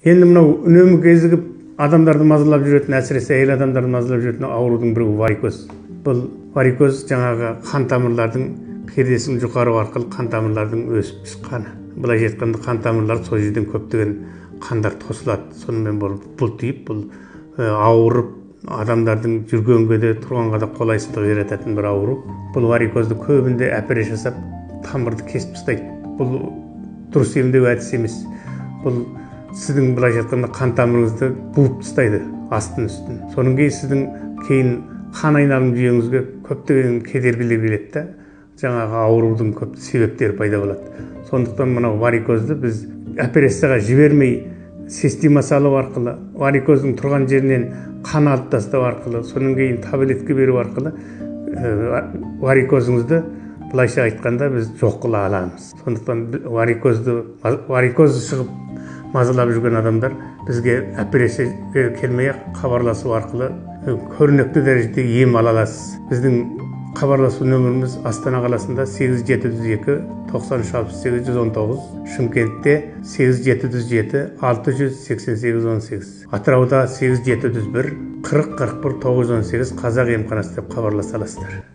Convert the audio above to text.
Енді мынау үнемі кезігіп адамдарды мазалап жүретін, әсіресе әйел адамдарды мазалап жүретін аурудың бірі варикоз. Бұл варикоз жаңағы қан тамырлардың пердесінің жұқару арқылы қан тамырлардың өсіп шыққаны. Былайша айтқанда қан тамырлары сол жерден көптеген қандар тосылады. Сонымен бұлтиып, бұл ауырып, адамдардың жүргенге де тұрғанға да қолайсыздық жарататын бір ауру. Бұл варикозды көбінде операция жасап тамырды кесіп тастайды. Бұл дұрыс емдеу әдісі емес. Бұл сіздің былайша айтқанда қан тамырыңызды буып тастайды астын үстін. Соның кейін сіздің кейін қан айналым жүйеңізге көптеген кедергілер келеді да, жаңағы аурудың көп себептері пайда болады. Сондықтан мынау варикозды біз операцияға жібермей система салу арқылы, варикоздың тұрған жерінен қан алып тастау арқылы, соның кейін таблетка беру арқылы варикозыңызды былайша айтқанда біз жоқ қыла аламыз. Сондықтан варикоз шығып мазалап жүрген адамдар бізге операцияға келмей-ақ хабарласу арқылы көрнекті дәрежеде ем ала аласыз. Біздің хабарласу нөміріміз Астана қаласында 8702 93 119, Шымкентте 8707 688 18, Атырауда 8701 40 41 918 Қазақ емханасы деп хабарласа аласыздар.